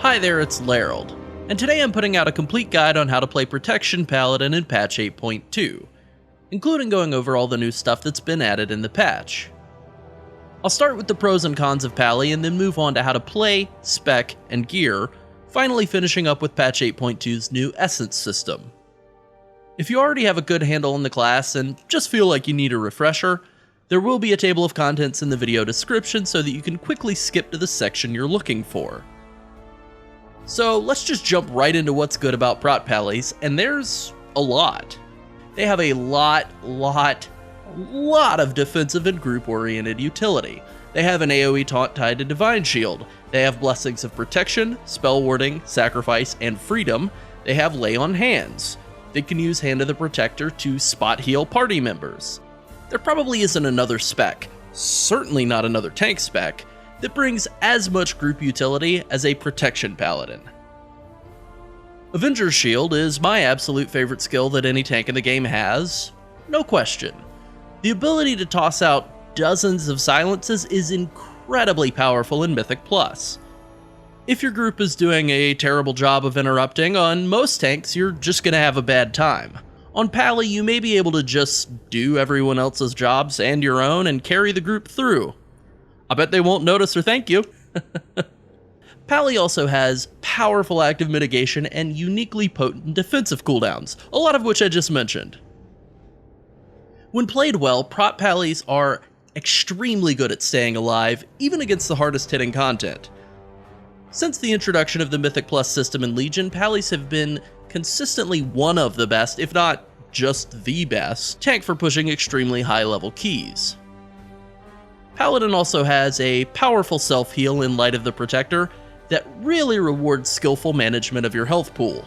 Hi there, it's Llarold, and today I'm putting out a complete guide on how to play Protection Paladin in patch 8.2, including going over all the new stuff that's been added in the patch. I'll start with the pros and cons of Pally and then move on to how to play, spec, and gear, finally finishing up with patch 8.2's new Essence system. If you already have a good handle on the class and just feel like you need a refresher, there will be a table of contents in the video description so that you can quickly skip to the section you're looking for. So let's just jump right into what's good about Prot Pallies, and there's a lot. They have a lot of defensive and group-oriented utility. They have an AoE taunt tied to Divine Shield. They have blessings of protection, spell warding, sacrifice, and freedom. They have Lay on Hands. They can use Hand of the Protector to spot heal party members. There probably isn't another spec, certainly not another tank spec, that brings as much group utility as a Protection Paladin. Avenger's Shield is my absolute favorite skill that any tank in the game has, no question. The ability to toss out dozens of silences is incredibly powerful in Mythic Plus. If your group is doing a terrible job of interrupting, on most tanks you're just gonna have a bad time. On Pally, you may be able to just do everyone else's jobs and your own and carry the group through. I bet they won't notice or thank you. Pally also has powerful active mitigation and uniquely potent defensive cooldowns, a lot of which I just mentioned. When played well, Prot Pallies are extremely good at staying alive, even against the hardest hitting content. Since the introduction of the Mythic Plus system in Legion, Pallies have been consistently one of the best, if not just the best, tank for pushing extremely high level keys. Paladin also has a powerful self-heal in Light of the Protector that really rewards skillful management of your health pool.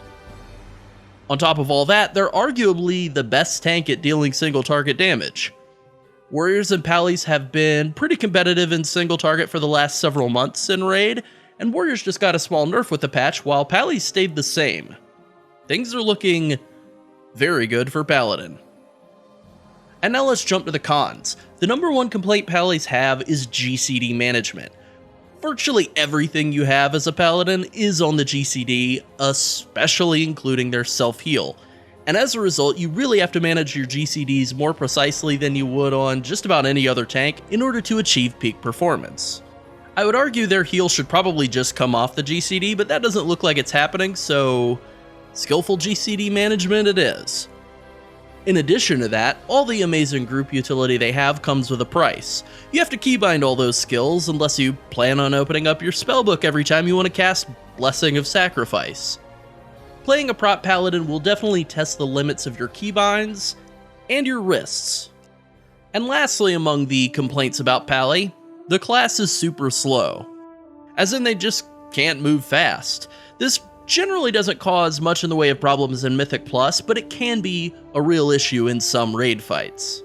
On top of all that, they're arguably the best tank at dealing single target damage. Warriors and Pallies have been pretty competitive in single target for the last several months in Raid, and Warriors just got a small nerf with the patch while Pallies stayed the same. Things are looking very good for Paladin. And now let's jump to the cons. The number one complaint Pallies have is GCD management. Virtually everything you have as a Paladin is on the GCD, especially including their self-heal. And as a result, you really have to manage your GCDs more precisely than you would on just about any other tank in order to achieve peak performance. I would argue their heal should probably just come off the GCD, but that doesn't look like it's happening, so skillful GCD management it is. In addition to that, all the amazing group utility they have comes with a price. You have to keybind all those skills unless you plan on opening up your spellbook every time you want to cast Blessing of Sacrifice. Playing a Prot Paladin will definitely test the limits of your keybinds and your wrists. And lastly, among the complaints about Pally, the class is super slow. As in they just can't move fast. This generally doesn't cause much in the way of problems in Mythic Plus, but it can be a real issue in some raid fights.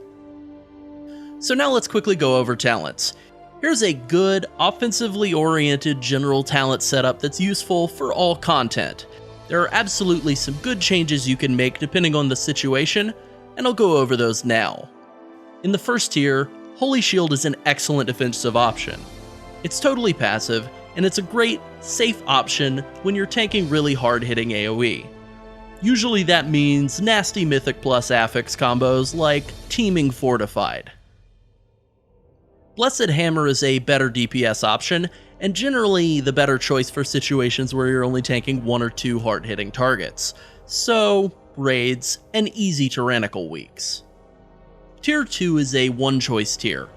So now let's quickly go over talents. Here's a good, offensively oriented general talent setup that's useful for all content. There are absolutely some good changes you can make depending on the situation, and I'll go over those now. In the first tier, Holy Shield is an excellent defensive option. It's totally passive, and it's a great, safe option when you're tanking really hard-hitting AoE. Usually that means nasty Mythic Plus affix combos like Teeming Fortified. Blessed Hammer is a better DPS option, and generally the better choice for situations where you're only tanking one or two hard-hitting targets, so raids and easy tyrannical weeks. Tier 2 is a one-choice tier.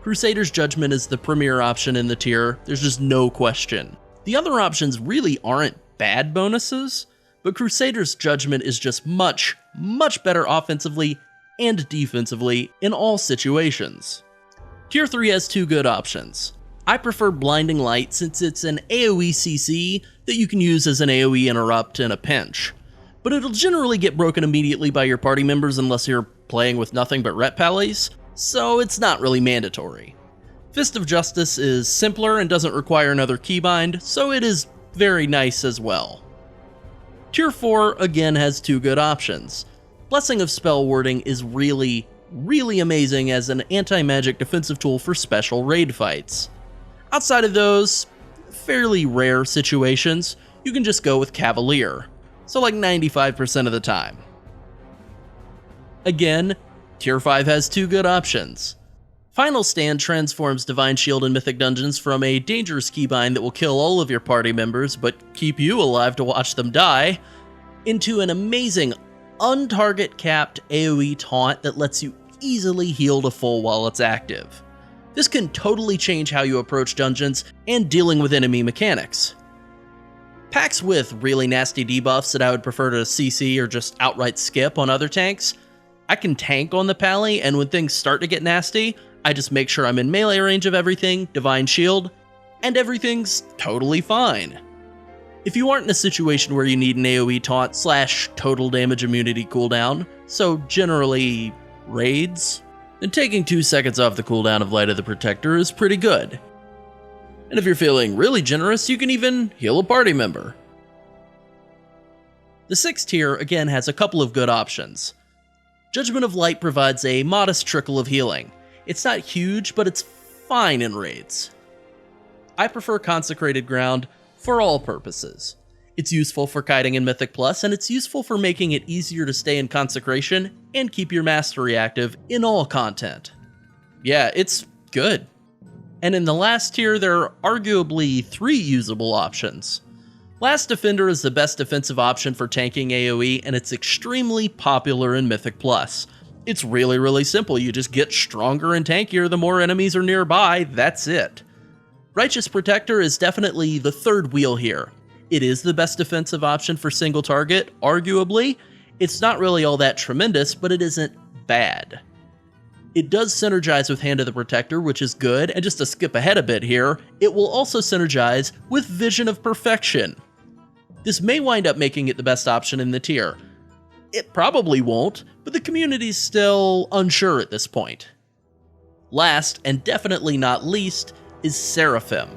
Crusader's Judgment is the premier option in the tier, there's just no question. The other options really aren't bad bonuses, but Crusader's Judgment is just much better offensively and defensively in all situations. Tier 3 has two good options. I prefer Blinding Light since it's an AoE CC that you can use as an AoE interrupt in a pinch, but it'll generally get broken immediately by your party members unless you're playing with nothing but Ret Pallies, so it's not really mandatory. Fist of Justice is simpler and doesn't require another keybind, so it is very nice as well. Tier 4 again has two good options. Blessing of Spell Warding is really amazing as an anti-magic defensive tool for special raid fights. Outside of those, fairly rare situations, you can just go with Cavalier, so like 95% of the time. Again, Tier 5 has two good options. Final Stand transforms Divine Shield in Mythic Dungeons from a dangerous keybind that will kill all of your party members but keep you alive to watch them die, into an amazing untarget capped AoE taunt that lets you easily heal to full while it's active. This can totally change how you approach dungeons and dealing with enemy mechanics. Packs with really nasty debuffs that I would prefer to CC or just outright skip on other tanks, I can tank on the Pally, and when things start to get nasty, I just make sure I'm in melee range of everything, Divine Shield, and everything's totally fine. If you aren't in a situation where you need an AoE taunt / total damage immunity cooldown, so generally raids, then taking 2 seconds off the cooldown of Light of the Protector is pretty good. And if you're feeling really generous, you can even heal a party member. The 6th tier again has a couple of good options. Judgment of Light provides a modest trickle of healing. It's not huge, but it's fine in raids. I prefer Consecrated Ground for all purposes. It's useful for kiting in Mythic Plus, and it's useful for making it easier to stay in Consecration and keep your mastery active in all content. Yeah, it's good. And in the last tier, there are arguably 3 usable options. Last Defender is the best defensive option for tanking AoE, and it's extremely popular in Mythic Plus. It's really simple. You just get stronger and tankier the more enemies are nearby, that's it. Righteous Protector is definitely the third wheel here. It is the best defensive option for single target, arguably. It's not really all that tremendous, but it isn't bad. It does synergize with Hand of the Protector, which is good, and just to skip ahead a bit here, it will also synergize with Vision of Perfection. This may wind up making it the best option in the tier. It probably won't, but the community's still unsure at this point. Last, and definitely not least, is Seraphim.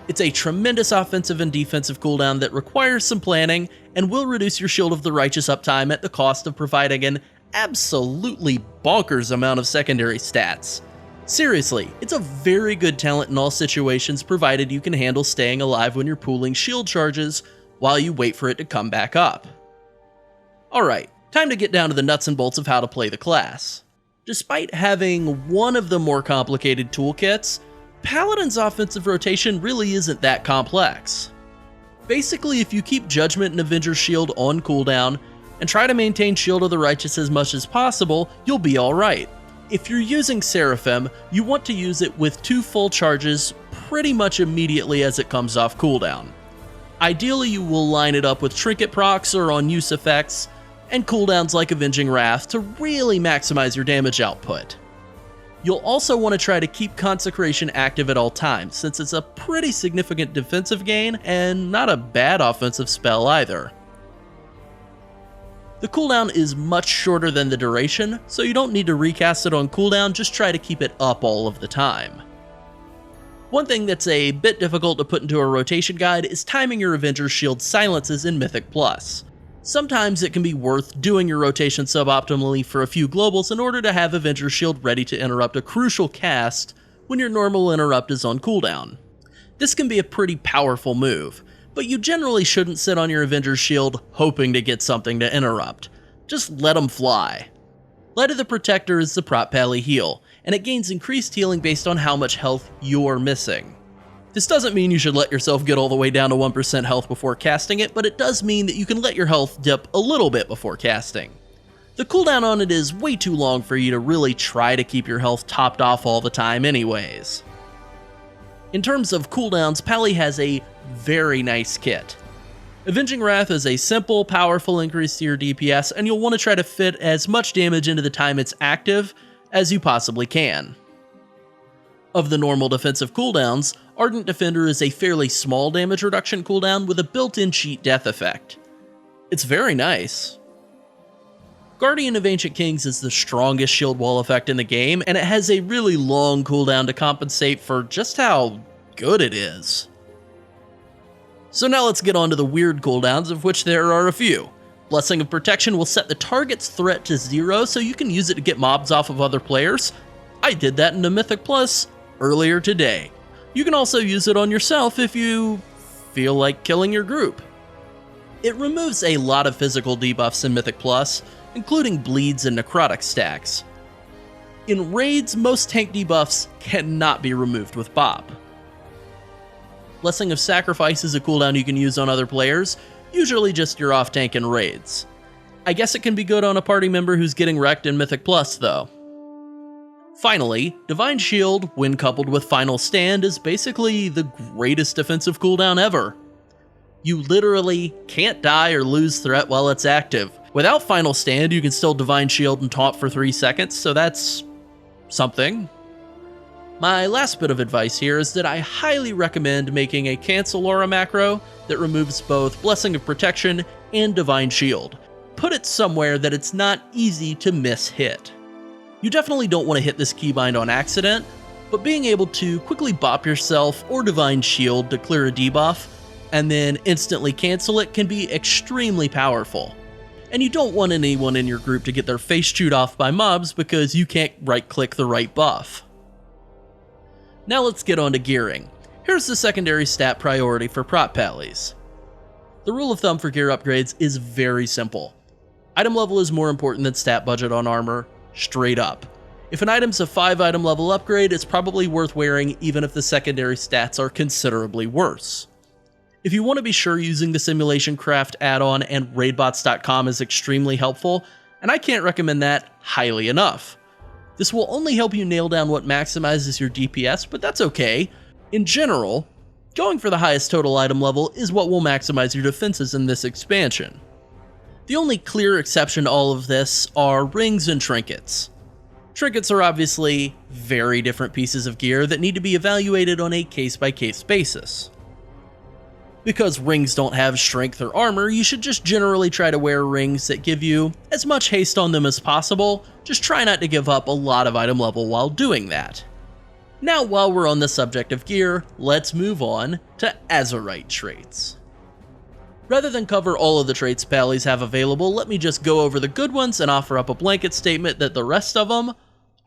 It's a tremendous offensive and defensive cooldown that requires some planning and will reduce your Shield of the Righteous uptime at the cost of providing an absolutely bonkers amount of secondary stats. Seriously, it's a very good talent in all situations provided you can handle staying alive when you're pooling shield charges while you wait for it to come back up. Alright, time to get down to the nuts and bolts of how to play the class. Despite having one of the more complicated toolkits, Paladin's offensive rotation really isn't that complex. Basically, if you keep Judgment and Avenger's Shield on cooldown, and try to maintain Shield of the Righteous as much as possible, you'll be alright. If you're using Seraphim, you want to use it with 2 full charges pretty much immediately as it comes off cooldown. Ideally, you will line it up with Trinket procs or on use effects, and cooldowns like Avenging Wrath to really maximize your damage output. You'll also want to try to keep Consecration active at all times, since it's a pretty significant defensive gain and not a bad offensive spell either. The cooldown is much shorter than the duration, so you don't need to recast it on cooldown, just try to keep it up all of the time. One thing that's a bit difficult to put into a rotation guide is timing your Avenger's Shield silences in Mythic Plus. Sometimes it can be worth doing your rotation suboptimally for a few globals in order to have Avenger's Shield ready to interrupt a crucial cast when your normal interrupt is on cooldown. This can be a pretty powerful move, but you generally shouldn't sit on your Avenger's Shield hoping to get something to interrupt. Just let them fly. Light of the Protector is the prop pally heal, and it gains increased healing based on how much health you're missing. This doesn't mean you should let yourself get all the way down to 1% health before casting it, but it does mean that you can let your health dip a little bit before casting. The cooldown on it is way too long for you to really try to keep your health topped off all the time anyways. In terms of cooldowns, Pally has a very nice kit. Avenging Wrath is a simple, powerful increase to your DPS, and you'll want to try to fit as much damage into the time it's active as you possibly can. Of the normal defensive cooldowns, Ardent Defender is a fairly small damage reduction cooldown with a built-in cheat death effect. It's very nice. Guardian of Ancient Kings is the strongest shield wall effect in the game, and it has a really long cooldown to compensate for just how good it is. So now let's get on to the weird cooldowns, of which there are a few. Blessing of Protection will set the target's threat to 0 so you can use it to get mobs off of other players. I did that in the Mythic Plus earlier today. You can also use it on yourself if you feel like killing your group. It removes a lot of physical debuffs in Mythic Plus, including bleeds and necrotic stacks. In raids, most tank debuffs cannot be removed with Bop. Blessing of Sacrifice is a cooldown you can use on other players, usually just your off tank in raids. I guess it can be good on a party member who's getting wrecked in Mythic Plus though. Finally, Divine Shield, when coupled with Final Stand, is basically the greatest defensive cooldown ever. You literally can't die or lose threat while it's active. Without Final Stand, you can still Divine Shield and taunt for 3 seconds, so that's something. My last bit of advice here is that I highly recommend making a Cancel Aura macro that removes both Blessing of Protection and Divine Shield. Put it somewhere that it's not easy to miss hit. You definitely don't want to hit this keybind on accident, but being able to quickly bop yourself or Divine Shield to clear a debuff, and then instantly cancel it can be extremely powerful. And you don't want anyone in your group to get their face chewed off by mobs because you can't right-click the right buff. Now let's get on to gearing. Here's the secondary stat priority for prop pallies. The rule of thumb for gear upgrades is very simple. Item level is more important than stat budget on armor, straight up. If an item's a 5 item level upgrade, it's probably worth wearing even if the secondary stats are considerably worse. If you want to be sure, using the Simulation Craft add-on and raidbots.com is extremely helpful, and I can't recommend that highly enough. This will only help you nail down what maximizes your DPS, but that's okay. In general, going for the highest total item level is what will maximize your defenses in this expansion. The only clear exception to all of this are rings and trinkets. Trinkets are obviously very different pieces of gear that need to be evaluated on a case-by-case basis. Because rings don't have strength or armor, you should just generally try to wear rings that give you as much haste on them as possible. Just try not to give up a lot of item level while doing that. Now, while we're on the subject of gear, let's move on to Azerite traits. Rather than cover all of the traits pallies have available, let me just go over the good ones and offer up a blanket statement that the rest of them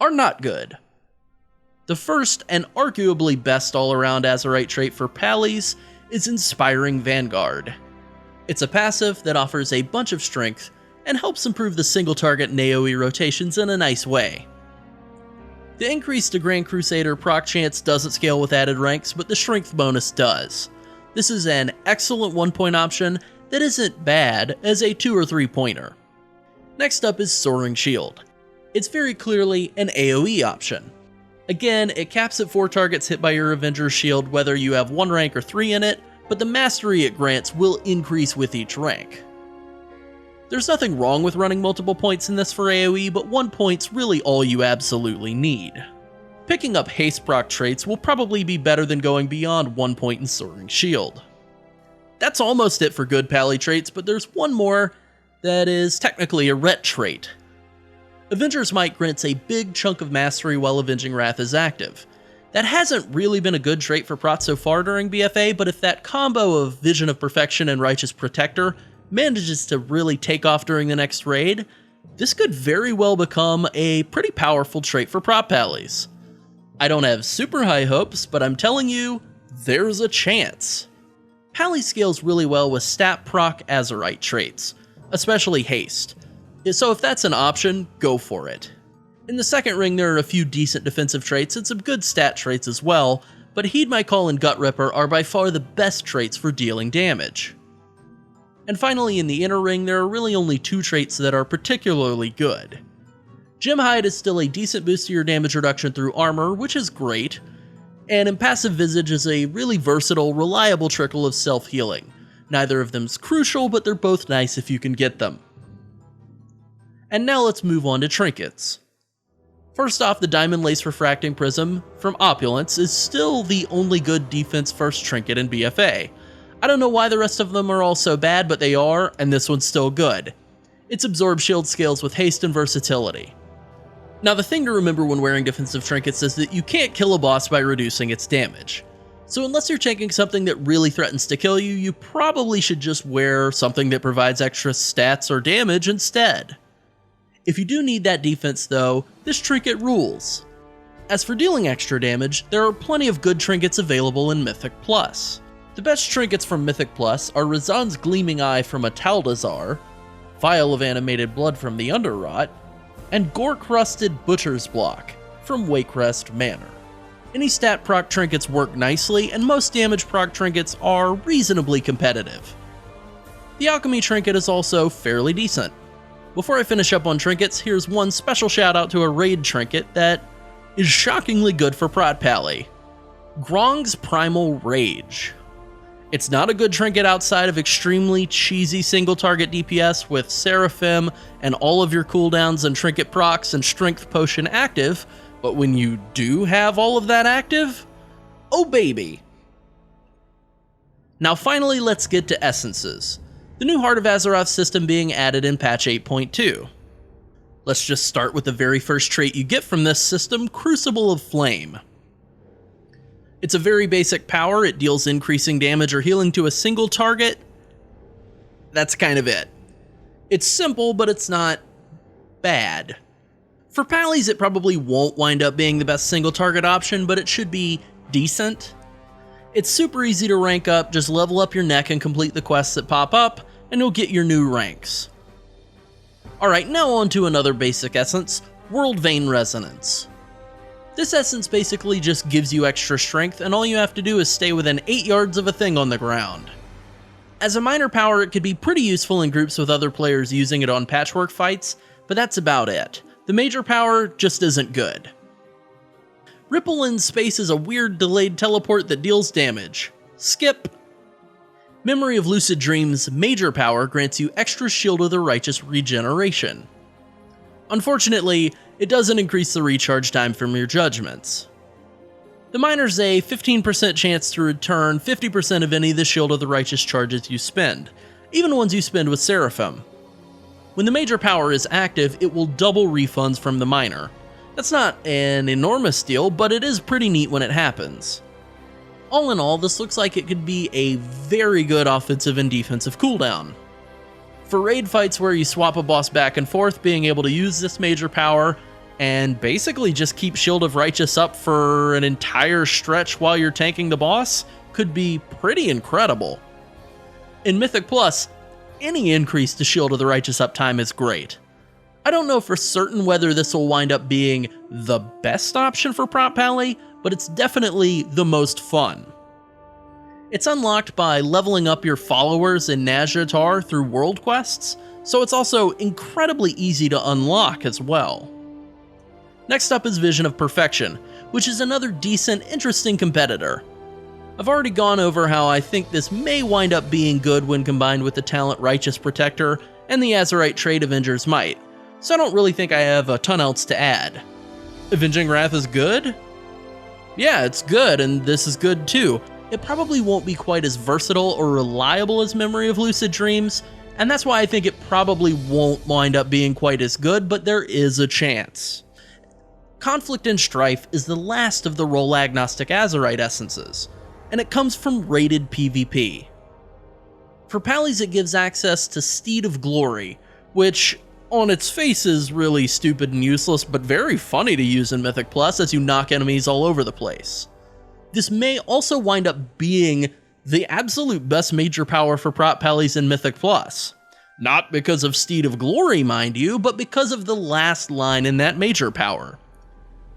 are not good. The first and arguably best all-around Azerite trait for pallies is Inspiring Vanguard. It's a passive that offers a bunch of strength and helps improve the single target and AoE rotations in a nice way. The increase to Grand Crusader proc chance doesn't scale with added ranks, but the strength bonus does. This is an excellent 1-point option that isn't bad as a 2 or 3 pointer. Next up is Soaring Shield. It's very clearly an AoE option. Again, it caps at 4 targets hit by your Avenger's Shield whether you have 1 rank or 3 in it, but the mastery it grants will increase with each rank. There's nothing wrong with running multiple points in this for AoE, but 1 point's really all you absolutely need. Picking up haste proc traits will probably be better than going beyond 1 point in Soaring Shield. That's almost it for good pally traits, but there's one more that is technically a ret trait. Avenger's Might grants a big chunk of mastery while Avenging Wrath is active. That hasn't really been a good trait for Prot so far during BFA, but if that combo of Vision of Perfection and Righteous Protector manages to really take off during the next raid, this could very well become a pretty powerful trait for prop pallies. I don't have super high hopes, but I'm telling you, there's a chance. Pally scales really well with stat proc Azerite traits, especially haste. So if that's an option, go for it. In the second ring, there are a few decent defensive traits and some good stat traits as well, but Heed My Call and Gut Ripper are by far the best traits for dealing damage. And finally, in the inner ring, there are really only 2 traits that are particularly good. Gem Hide is still a decent boost to your damage reduction through armor, which is great, and Impassive Visage is a really versatile, reliable trickle of self-healing. Neither of them's crucial, but they're both nice if you can get them. And now let's move on to trinkets. First off, the Diamond Lace Refracting Prism from Opulence is still the only good defense first trinket in BFA. I don't know why the rest of them are all so bad, but they are, and this one's still good. Its Absorb Shield scales with haste and versatility. Now the thing to remember when wearing defensive trinkets is that you can't kill a boss by reducing its damage. So unless you're taking something that really threatens to kill you, you probably should just wear something that provides extra stats or damage instead. If you do need that defense though, this trinket rules. As for dealing extra damage, there are plenty of good trinkets available in Mythic Plus. The best trinkets from Mythic Plus are Razan's Gleaming Eye from Ataldazar, Vial of Animated Blood from the Underrot, and Gore-Crusted Butcher's Block from Wakerest Manor. Any stat proc trinkets work nicely, and most damage proc trinkets are reasonably competitive. The Alchemy trinket is also fairly decent. Before I finish up on trinkets, here's one special shout out to a raid trinket that is shockingly good for Prot Pally. Grong's Primal Rage. It's not a good trinket outside of extremely cheesy single target DPS with Seraphim and all of your cooldowns and trinket procs and strength potion active, but when you do have all of that active, oh baby. Now finally, let's get to Essences, the new Heart of Azeroth system being added in patch 8.2. Let's just start with the very first trait you get from this system, Crucible of Flame. It's a very basic power. It deals increasing damage or healing to a single target. That's kind of it. It's simple, but it's not bad. For Pallies, it probably won't wind up being the best single target option, but it should be decent. It's super easy to rank up. Just level up your neck and complete the quests that pop up, and you'll get your new ranks. Alright, now on to another basic essence, World Vein Resonance. This essence basically just gives you extra strength, and all you have to do is stay within 8 yards of a thing on the ground. As a minor power, it could be pretty useful in groups with other players using it on patchwork fights, but that's about it. The major power just isn't good. Ripple in Space is a weird delayed teleport that deals damage. Skip. Memory of Lucid Dreams' major power grants you extra Shield of the Righteous regeneration. Unfortunately, it doesn't increase the recharge time from your judgments. The minor's a 15% chance to return 50% of any of the Shield of the Righteous charges you spend, even ones you spend with Seraphim. When the major power is active, it will double refunds from the minor. That's not an enormous deal, but it is pretty neat when it happens. All in all, this looks like it could be a very good offensive and defensive cooldown. For raid fights where you swap a boss back and forth, being able to use this major power and basically just keep Shield of Righteous up for an entire stretch while you're tanking the boss could be pretty incredible. In Mythic Plus, any increase to Shield of the Righteous uptime is great. I don't know for certain whether this will wind up being the best option for Prot Pally, but it's definitely the most fun. It's unlocked by leveling up your followers in Nazjatar through world quests, so it's also incredibly easy to unlock as well. Next up is Vision of Perfection, which is another decent, interesting competitor. I've already gone over how I think this may wind up being good when combined with the talent Righteous Protector and the Azerite trait Avenger's Might, so I don't really think I have a ton else to add. Avenging Wrath is good? Yeah, it's good, and this is good too. It probably won't be quite as versatile or reliable as Memory of Lucid Dreams, and that's why I think it probably won't wind up being quite as good, but there is a chance. Conflict and Strife is the last of the role-agnostic Azerite Essences, and it comes from rated PvP. For Pallies, it gives access to Steed of Glory, which on its face is really stupid and useless, but very funny to use in Mythic Plus as you knock enemies all over the place. This may also wind up being the absolute best major power for Prot Pallies in Mythic Plus. Not because of Steed of Glory, mind you, but because of the last line in that major power.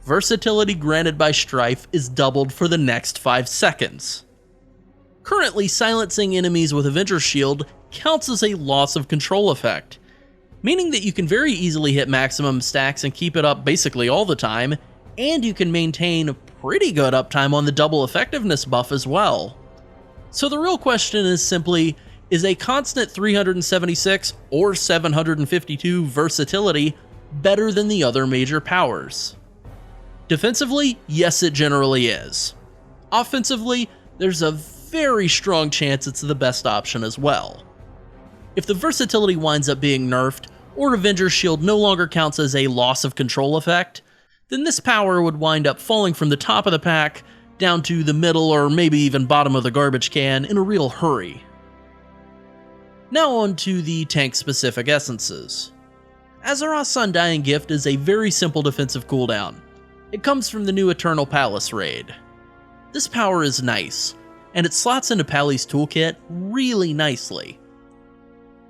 Versatility granted by Strife is doubled for the next 5 seconds. Currently, silencing enemies with Avenger's Shield counts as a loss of control effect, meaning that you can very easily hit maximum stacks and keep it up basically all the time, and you can maintain pretty good uptime on the double effectiveness buff as well. So the real question is simply, is a constant 376 or 752 versatility better than the other major powers? Defensively, yes it generally is. Offensively, there's a very strong chance it's the best option as well. If the versatility winds up being nerfed, or Avenger's Shield no longer counts as a loss of control effect, then this power would wind up falling from the top of the pack down to the middle or maybe even bottom of the garbage can in a real hurry. Now on to the tank-specific essences. Azeroth's Undying Gift is a very simple defensive cooldown. It comes from the new Eternal Palace raid. This power is nice, and it slots into Pally's toolkit really nicely.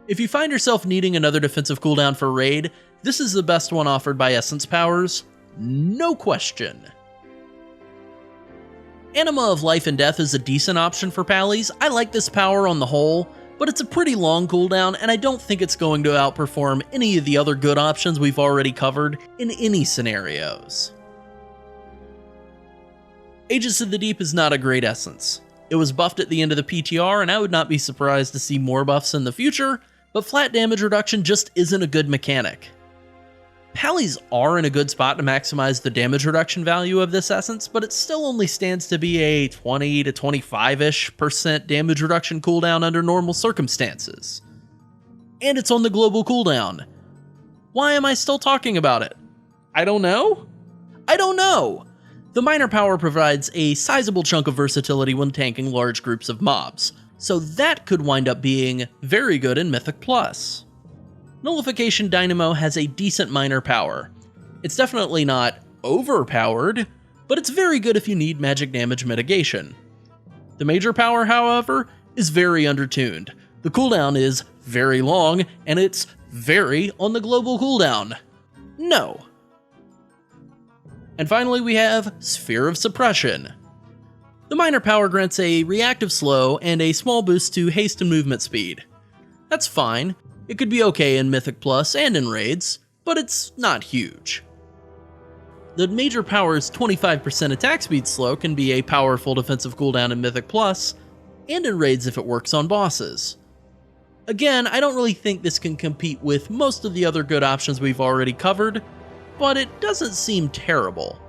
If you find yourself needing another defensive cooldown for raid, this is the best one offered by Essence Powers, no question. Anima of Life and Death is a decent option for Pallies. I like this power on the whole, but it's a pretty long cooldown, and I don't think it's going to outperform any of the other good options we've already covered in any scenarios. Aegis of the Deep is not a great essence. It was buffed at the end of the PTR, and I would not be surprised to see more buffs in the future, but flat damage reduction just isn't a good mechanic. Pallies are in a good spot to maximize the damage reduction value of this essence, but it still only stands to be a 20 to 25-ish% damage reduction cooldown under normal circumstances. And it's on the global cooldown. Why am I still talking about it? I don't know? The minor power provides a sizable chunk of versatility when tanking large groups of mobs, so that could wind up being very good in Mythic Plus. Nullification Dynamo has a decent minor power. It's definitely not overpowered, but it's very good if you need magic damage mitigation. The major power, however, is very undertuned. The cooldown is very long, and it's very on the global cooldown. No. And finally we have Sphere of Suppression. The minor power grants a reactive slow and a small boost to haste and movement speed. That's fine. It could be okay in Mythic Plus and in raids, but it's not huge. The major power's 25% attack speed slow can be a powerful defensive cooldown in Mythic Plus, and in raids if it works on bosses. Again, I don't really think this can compete with most of the other good options we've already covered, but it doesn't seem terrible.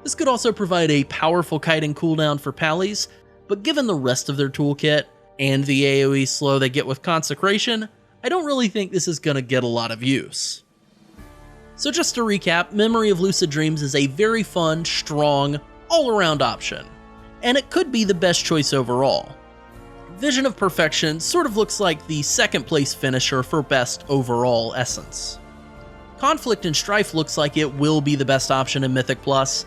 This could also provide a powerful kiting cooldown for Pallies, but given the rest of their toolkit and the AoE slow they get with Consecration, I don't really think this is going to get a lot of use. So just to recap, Memory of Lucid Dreams is a very fun, strong, all-around option, and it could be the best choice overall. Vision of Perfection sort of looks like the second place finisher for best overall essence. Conflict and Strife looks like it will be the best option in Mythic Plus,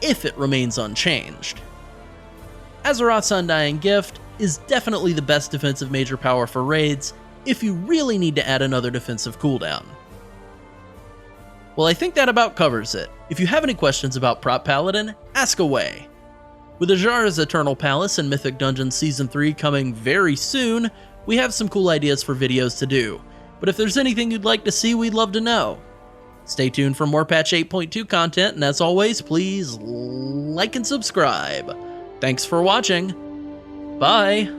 if it remains unchanged. Azeroth's Undying Gift is definitely the best defensive major power for raids, if you really need to add another defensive cooldown. Well, I think that about covers it. If you have any questions about Prot Paladin, ask away. With Azara's Eternal Palace and Mythic Dungeons Season 3 coming very soon, we have some cool ideas for videos to do. But if there's anything you'd like to see, we'd love to know. Stay tuned for more Patch 8.2 content, and as always, please like and subscribe. Thanks for watching. Bye!